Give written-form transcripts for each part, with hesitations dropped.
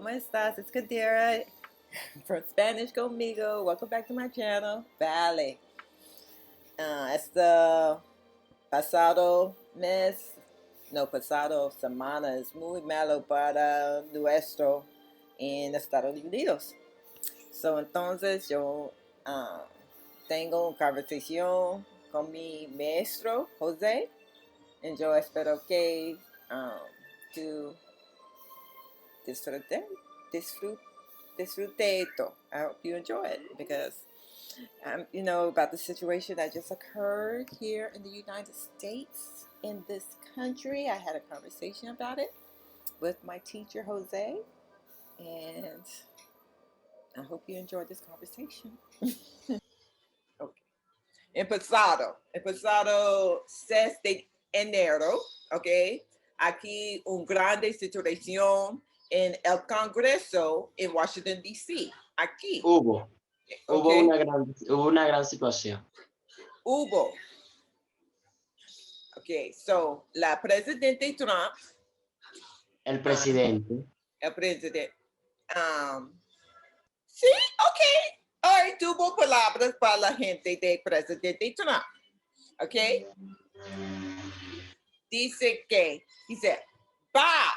¿Cómo estás? It's Kadyra from Spanish Conmigo. Welcome back to my channel. Vale. Este pasado mes, no, pasado semana es muy malo para nuestro en Estados Unidos. Entonces yo tengo una conversación con mi maestro, José, y yo espero que tú disfrute esto. I hope you enjoy it because, you know, about the situation that just occurred here in the United States, in this country. I had a conversation about it with my teacher, Jose, and I hope you enjoyed this conversation. Okay. Empezado 6 de enero, okay, aquí una grande situación en el Congreso en Washington, D.C. Aquí. Hubo Okay. una gran situación. Hubo. Okay, so la presidente Trump. El presidente. El presidente. Sí, okay. All right, tuvo palabras para la gente de presidente Trump. Okay. Dice va,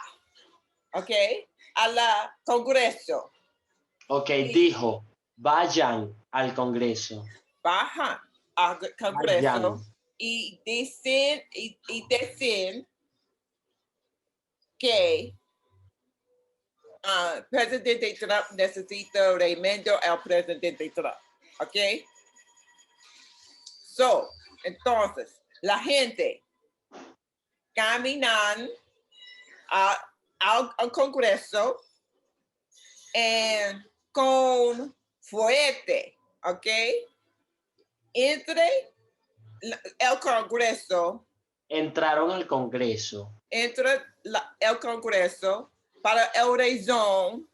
okay, a la Congreso. Okay, y, dijo, vayan al Congreso. Bajan al Congreso. Vayan. Y dicen que presidente Trump necesita remendo al presidente Trump. ¿Ok? Entonces, la gente caminan al Congreso con fuerte, ¿ok? Entre el Congreso. Entraron al Congreso. Entra el Congreso para el razón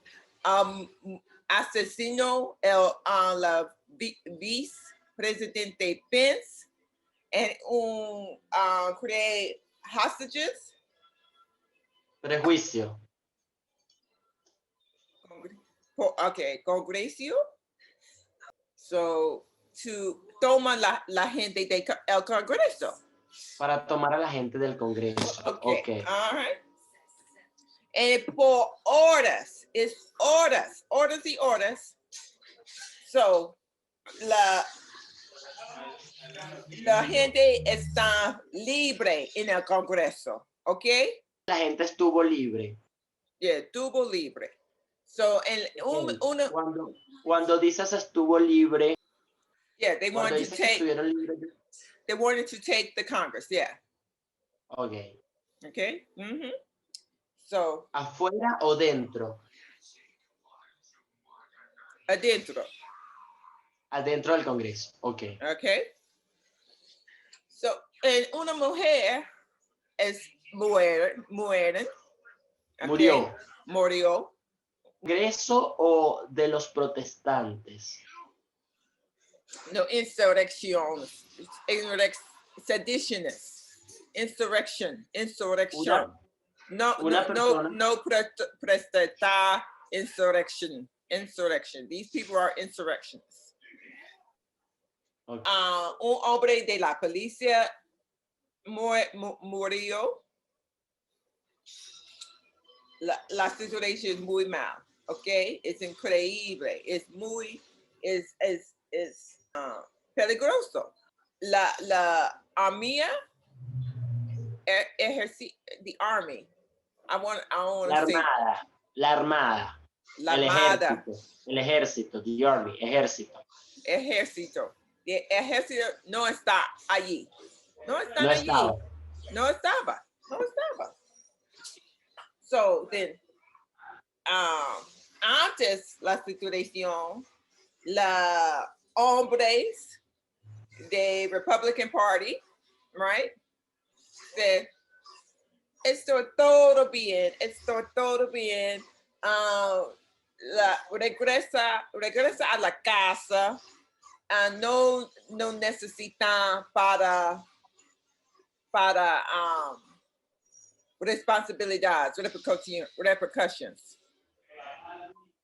asesinó la vicepresidente Pence en un hostages. Prejuicio. Okay, Congreso. So, toma la gente del Congreso. Para tomar a la gente del Congreso. Okay. All right. And por horas, it's horas y horas. So, la gente está libre en el Congreso, ¿ok? La gente estuvo libre. Yeah, estuvo libre. So, cuando dices estuvo libre, yeah, they wanted to take. Libre. They wanted to take the Congress, yeah. Okay. Okay. Mm-hmm. So. ¿Afuera o dentro? Adentro. Adentro del Congreso. Okay. Okay. So, una mujer es mueren. Okay. Murió. ¿Congreso o de los protestantes? No, insurrección. Seditionists. Insurrection. No protestar. Insurrection. These people are insurrectionists. Okay. Un hombre de la policía murió. La situación es muy mal, okay? Es increíble, es muy, es peligroso. La armía, the army. I want to say. La armada. El ejército, the army, ejército. Ejército. El ejército no está allí. No estaba. So then, antes la situación, la hombres de Republican Party, right? Said, está todo bien. Regresa a la casa. No necesitan para responsibilidades, repercussions.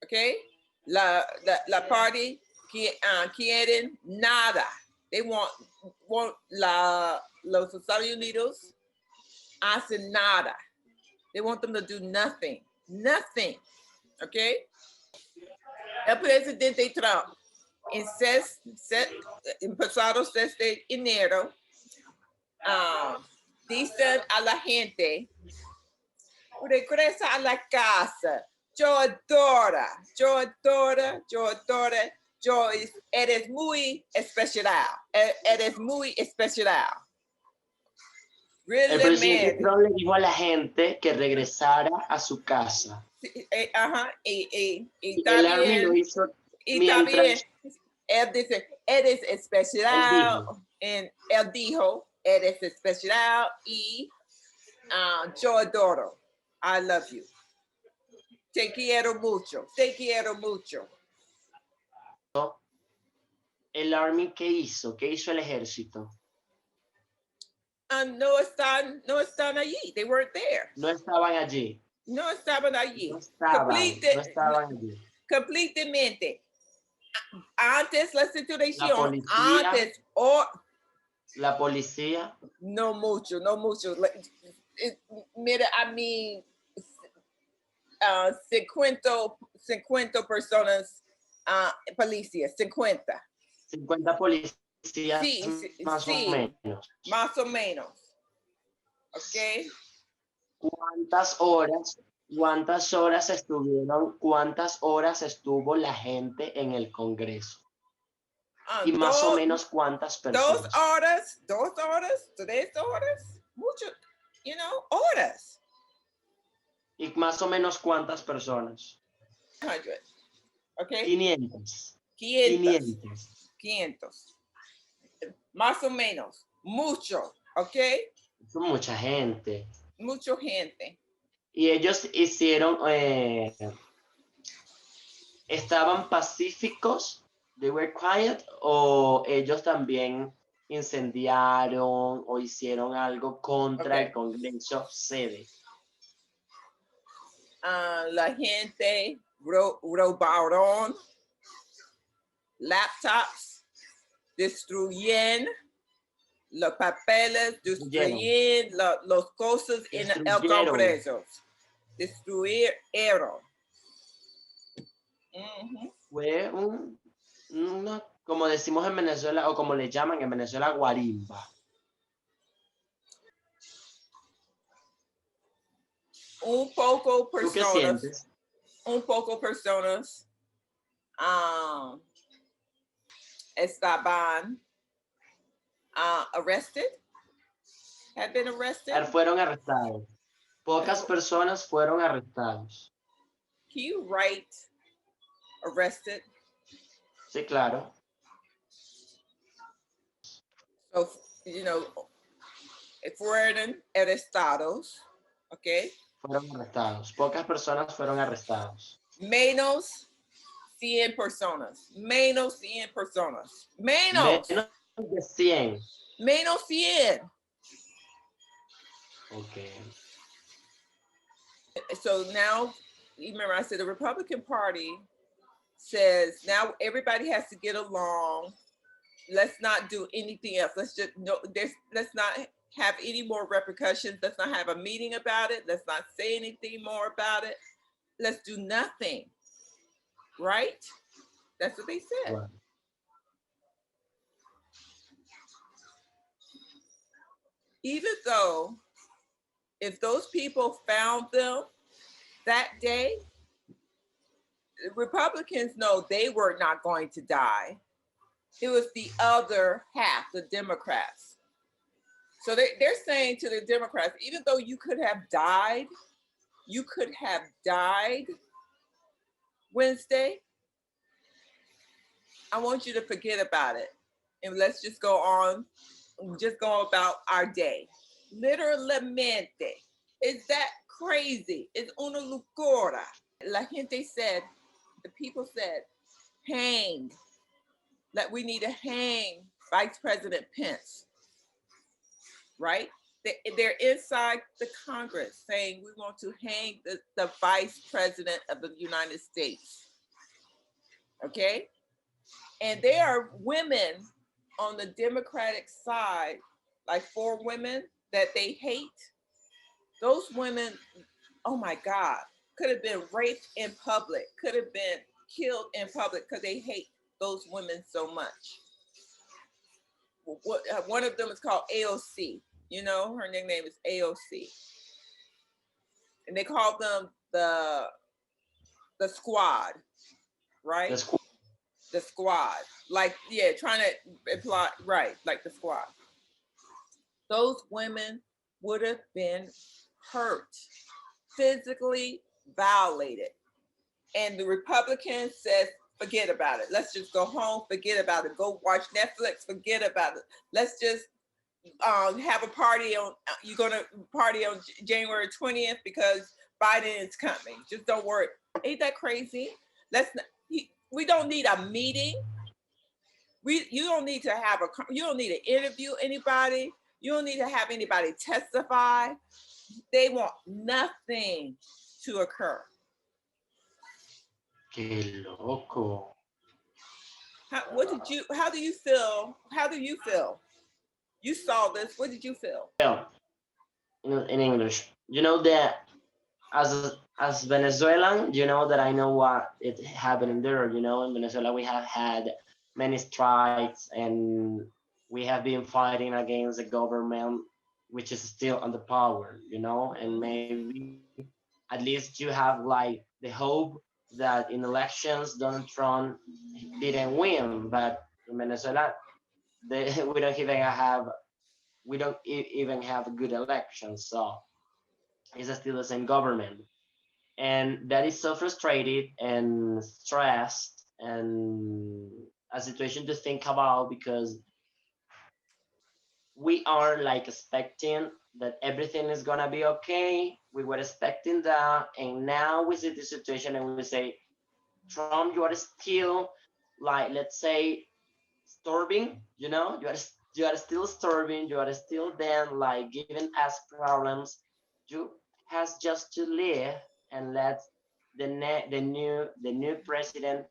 Okay? La party quieren nada. They want los Estados Unidos hacen nada. They want them to do nothing. Nothing. Okay? El presidente Trump en pasado 6 de enero dicen a la gente, regresa a la casa. Yo adoro. Eres muy especial. Eres muy especial. El presidente Trump le dijo a la gente que regresara a su casa. Y el Army lo hizo mientras... Él dice, eres especial. Él dijo, eres especial y yo adoro. I love you. Te quiero mucho. Te quiero mucho. ¿El Army qué hizo? ¿Qué hizo el ejército? No están allí. They weren't there. No estaban allí. No estaban allí. No estaban allí. Completamente. Antes la situación. La policía. No mucho. Mira, a mí 50 personas policías, 50. 50 policías, sí, más o menos. Más o menos. ¿Ok? ¿Cuántas horas estuvo la gente en el Congreso? Y más o menos cuántas personas. 2 horas, 3 horas, mucho, horas. Y más o menos cuántas personas. 100. Okay. 500. Más o menos. Mucho. ¿Ok? Mucha gente. Mucha gente. Y ellos hicieron, estaban pacíficos, they were quiet, o ellos también incendiaron o hicieron algo contra el Congreso sede. La gente robaron laptops, destruyen los papeles, destruyen las cosas en el Congreso. Destruyeron. Fue como decimos en Venezuela, o como le llaman en Venezuela, guarimba. Un poco personas. ¿Tú qué sientes? Un poco personas estaban arrested. Had been arrested. Fueron arrestados. Pocas personas fueron arrestados. Can you write arrested? Sí, claro. So, fueron arrestados, ¿ok? Fueron arrestados. Pocas personas fueron arrestados. Menos 100 personas. Menos 100 personas. Menos de 100. Menos 100. Okay. So now, remember I said the Republican Party says now everybody has to get along. Let's not do anything else. Let's not have any more repercussions. Let's not have a meeting about it. Let's not say anything more about it. Let's do nothing. Right? That's what they said. Right. Even though if those people found them that day, Republicans know they were not going to die. It was the other half, the Democrats. So they're saying to the Democrats, even though you could have died Wednesday, I want you to forget about it. And let's just go on, just go about our day. Literalmente. Is that crazy? It's una locura. La gente said, the people said, hang. That we need to hang Vice President Pence, right? They're inside the Congress saying we want to hang the Vice President of the United States. Okay, and there are women on the Democratic side, like 4 women that they hate. Those women, oh my God, could have been raped in public, could have been killed in public because they hate those women so much. One of them is called AOC. You know, her nickname is AOC, and they call them the squad, right? The school. The squad, like yeah, trying to imply right, like the squad. Those women would have been hurt, physically violated, and the Republicans said, forget about it. Let's just go home. Forget about it. Go watch Netflix. Forget about it. Let's just have a party on. You're gonna party on January 20th because Biden is coming. Just don't worry. Ain't that crazy? Let's. Not, we don't need a meeting. You don't need to have a. You don't need to interview anybody. You don't need to have anybody testify. They want nothing to occur. Qué loco. What did you? How do you feel? How do you feel? You saw this. What did you feel? Well, in English, you know that as Venezuelan, you know that I know what it happening there. You know, in Venezuela we have had many strikes and we have been fighting against the government, which is still on the power. You know, and maybe at least you have like the hope that in elections Donald Trump didn't win, but in Venezuela they, we don't even have good elections, so it's still the same government, and that is so frustrated and stressed and a situation to think about because we are like expecting that everything is gonna be okay. We were expecting that, and now we see the situation and we say, Trump, you are still like, let's say, starving. You know, you are still starving. You are still then like giving us problems. You has just to live and let the new president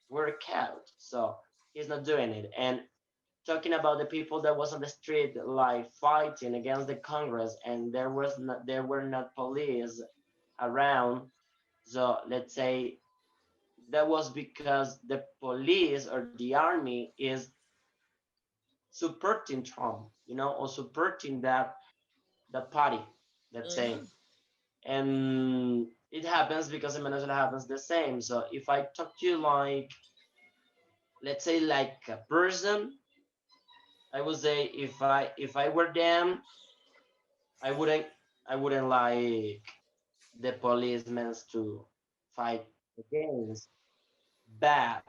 work out. So he's not doing it. And talking about the people that was on the street like fighting against the Congress, and there were not police around. So let's say that was because the police or the army is supporting Trump, you know, or supporting that party, let's say. Mm-hmm. And it happens because in Venezuela happens the same. So if I talk to you like, let's say like a person, I would say if I were them, I wouldn't I wouldn't like the policemen to fight against. But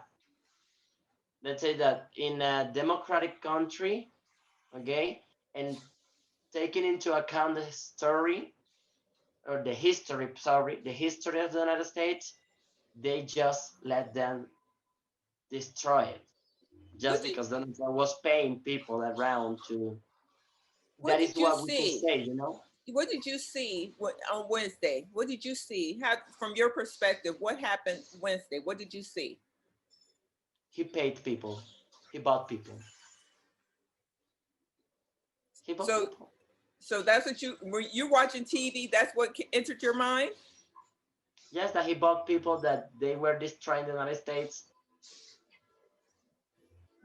let's say that in a democratic country, okay, and taking into account the story or the history of the United States, they just let them destroy it just What did because Donald Trump was paying people around to. What That is did you what we can see? say, you know. What did you see on Wednesday? What did you see? How, from your perspective, what happened Wednesday? What did you see? He paid people. He bought people. He bought So, people. so that's what you were you watching TV. That's what entered your mind. Yes, that he bought people that they were destroying the United States.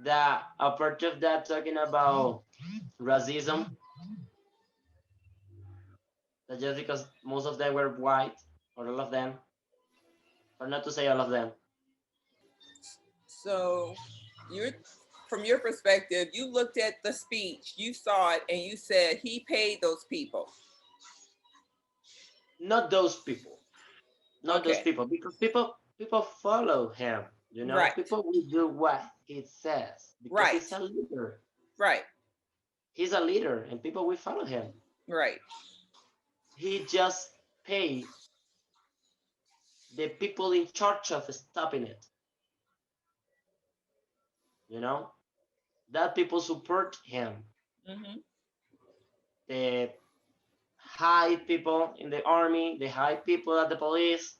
That apart of that, talking about racism, that just because most of them were white, or all of them, or not to say all of them, So, you're from your perspective, you looked at the speech, you saw it, and you said he paid those people. not those people, not those Okay, people, because people follow him. You know, right, people will do what he says because he's right, a leader. right, He's a leader, and people will follow him. right. He just pay the people in charge of stopping it. You know, that people support him. Mm-hmm. The high people in the army, the high people at the police,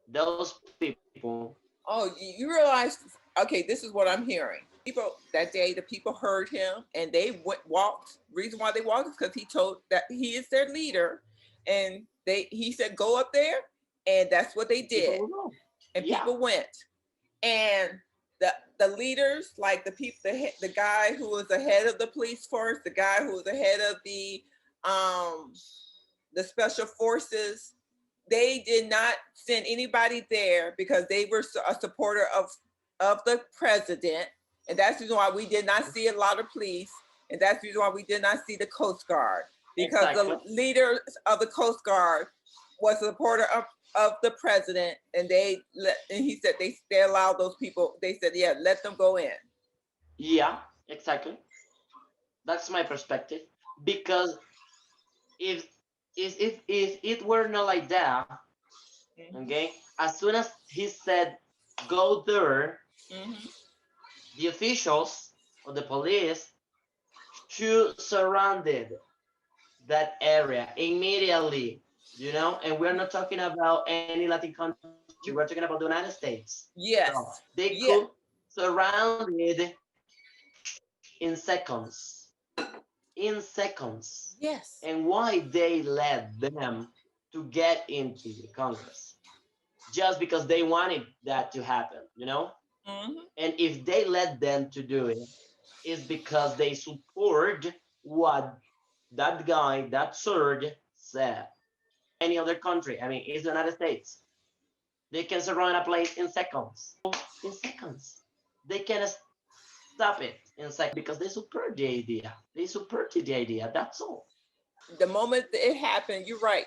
those people Oh, you realize? Okay, this is what I'm hearing. People that day, the people heard him, and they walked. Reason why they walked is because he told that he is their leader, and he said go up there, and that's what they did. People will know. And Yeah, people went, and the leaders, like the people, the guy who was the head of the police force, the guy who was the head of the special forces, they did not send anybody there because they were a supporter of the president, and that's the reason why we did not see a lot of police, and that's the reason why we did not see the Coast Guard, because exactly. the leaders of the Coast Guard was a supporter of the president, and he said they allowed those people. They said, yeah, let them go in. Yeah, exactly. That's my perspective. Because if if it were not like that, Mm-hmm. okay, as soon as he said go there, Mm-hmm. the officials of the police should surrounded that area immediately, you know. And we're not talking about any Latin country, we're talking about the United States. So Yes. they could Yeah. surround it in seconds, in seconds. Yes. And why they let them to get into the Congress? Just because they wanted that to happen, you know? Mm-hmm. And if they let them to do it, it's because they support what that guy, that surge said. Any other country, I mean, it's the United States. They can surround a place in seconds. In seconds. They can stop it in seconds because they support the idea. They supported the idea. That's all. The moment it happened, you're right.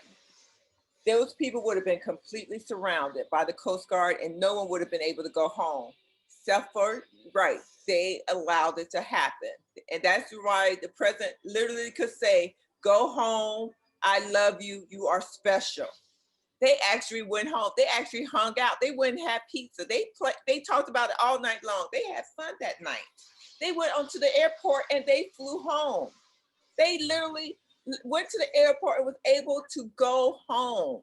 Those people would have been completely surrounded by the Coast Guard, and no one would have been able to go home. Except for, right, they allowed it to happen. And that's why the president literally could say, go home, I love you, you are special. They actually went home. They actually hung out. They went and had pizza. They talked about it all night long. They had fun that night. They went onto the airport and they flew home. They literally went to the airport and was able to go home.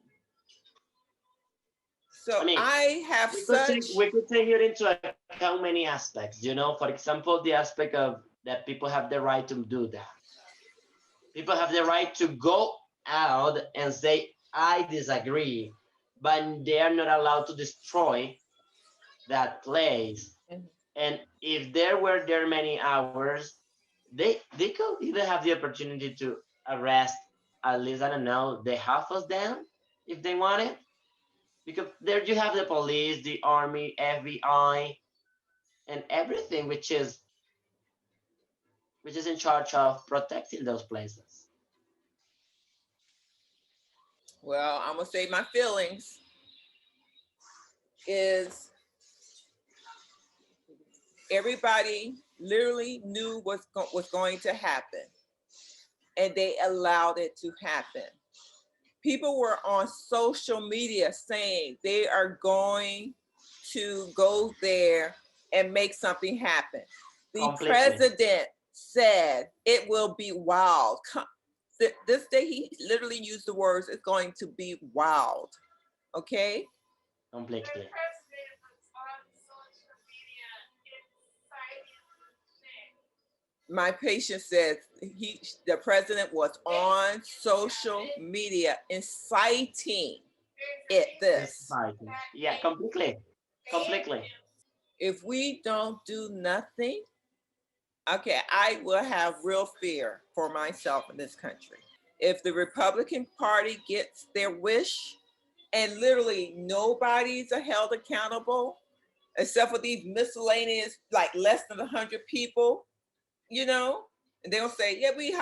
So I mean, I have such. we could take it into account many aspects. You know, for example, the aspect of that people have the right to do that. People have the right to go out and say, I disagree, but they are not allowed to destroy that place. And if there were there many hours, they could even have the opportunity to arrest at least, I don't know, the half of them if they wanted. Because there you have the police, the army, FBI, and everything which is in charge of protecting those places. Well, I'm gonna say my feelings is everybody literally knew was going to happen, and they allowed it to happen. People were on social media saying they are going to go there and make something happen. The Completely. president said it will be wild. This day he literally used the words, it's going to be wild. Okay? Completely. My patient said the president was on social media inciting this. Yeah, completely. Completely. If we don't do nothing, okay, I will have real fear for myself in this country. If the Republican Party gets their wish and literally nobody's held accountable except for these miscellaneous, like less than 100 people, you know, and they'll say, yeah, we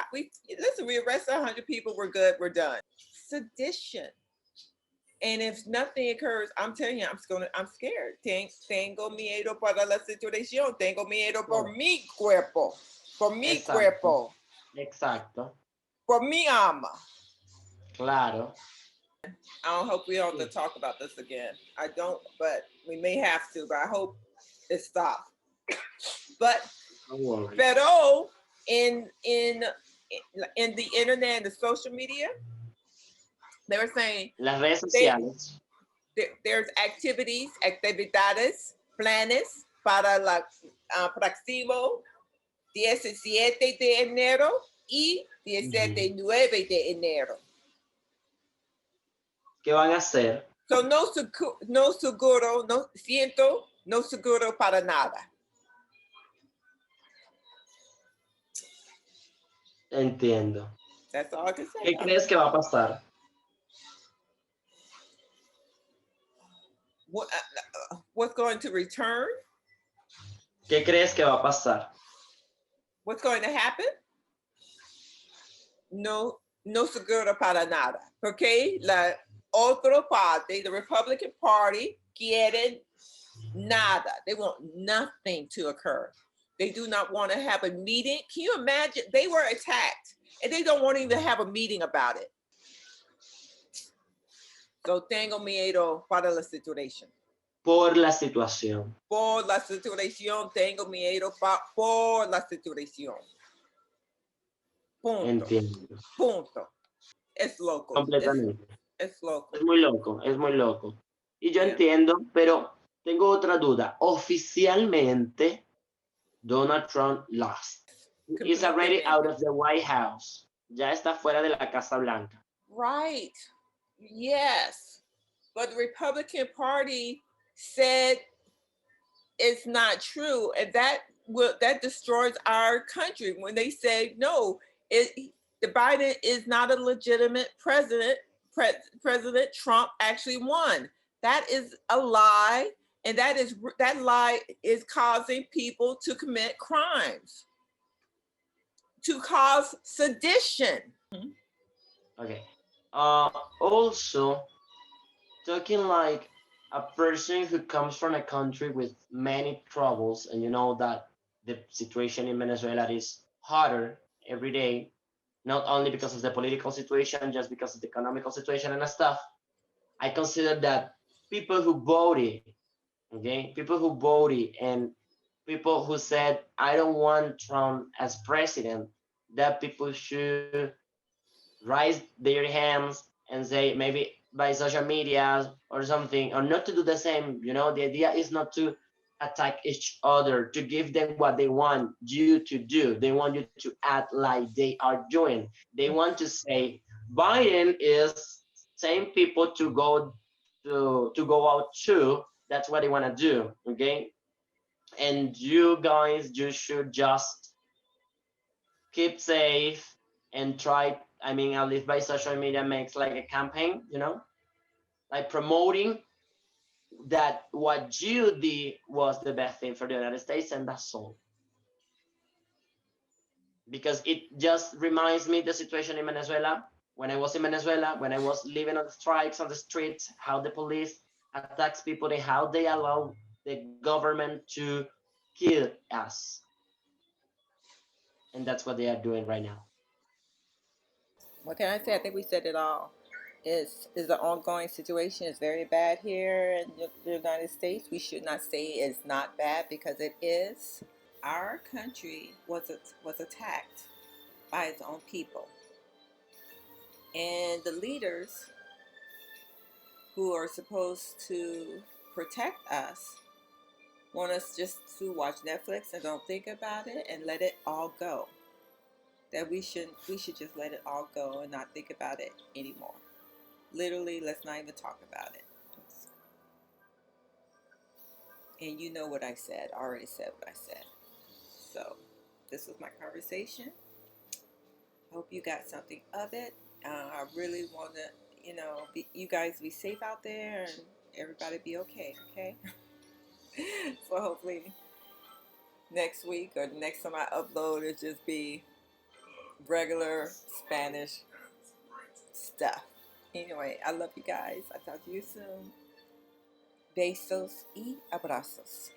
listen, we arrested 100 people, we're good, we're done. Sedition. And if nothing occurs, I'm telling you, I'm scared. Tengo miedo para la situación. Tengo miedo por Well, mi cuerpo. Por mi exacto. cuerpo. Exacto. Por mi alma. Claro. I don't hope we don't have to Sí. talk about this again. I don't, but we may have to, but I hope it stops. But Don't worry. pero in the internet and the social media, they were saying Las redes they sociales. there's actividades, planes para la próximo 17 de enero y 19 de enero. ¿Qué van a hacer? So no seguro, no seguro para nada. Entiendo. That's all I can say. ¿Qué crees que va a pasar? What's going to return? ¿Qué crees que va a pasar? What's going to happen? No seguro para nada. Porque la otra parte, the Republican Party, quieren nada. They want nothing to occur. They do not want to have a meeting. Can you imagine? They were attacked and they don't want to even have a meeting about it. So tengo miedo para la situación. Por la situación. Por la situación, tengo miedo por la situación. Punto. Entiendo. Punto. Es loco. Completamente. Es loco. Es muy loco, es muy loco. Y yo entiendo, pero tengo otra duda. Oficialmente, Donald Trump lost. He's already out of the White House. Ya está fuera de la Casa Blanca. Right. Yes. But the Republican Party said it's not true. And that destroys our country when they say, no, the Biden is not a legitimate president. President Trump actually won. That is a lie. And that lie is causing people to commit crimes, to cause sedition. Okay. Also, talking like a person who comes from a country with many troubles, and you know that the situation in Venezuela is harder every day, not only because of the political situation, just because of the economical situation and stuff. I consider that people who voted, okay, people who voted and people who said, I don't want Trump as president, that people should raise their hands and say maybe by social media or something, or not to do the same. You know, the idea is not to attack each other, to give them what they want you to do. They want you to act like they are doing. They want to say Biden is same people to go out to. That's what they want to do. Okay, and you guys, you should just keep safe and try. I mean, at least by social media makes like a campaign, you know, like promoting that what you did was the best thing for the United States, and that's all. Because it just reminds me the situation in Venezuela. When I was in Venezuela, when I was living on the strikes on the streets, how the police attacks people and how they allow the government to kill us. And that's what they are doing right now. What can I say? I think we said it all. Is the ongoing situation is very bad here in the United States. We should not say it's not bad because it is. Our country was attacked by its own people, and the leaders who are supposed to protect us want us just to watch Netflix and don't think about it and let it all go. That we should just let it all go and not think about it anymore. Literally, let's not even talk about it. And you know what I said. I already said what I said. So this was my conversation. Hope you got something of it. I really want to, you guys be safe out there and everybody be okay, okay? So hopefully next week or the next time I upload, it just be regular Spanish stuff. Anyway, I love you guys. I'll talk to you soon. Besos y abrazos.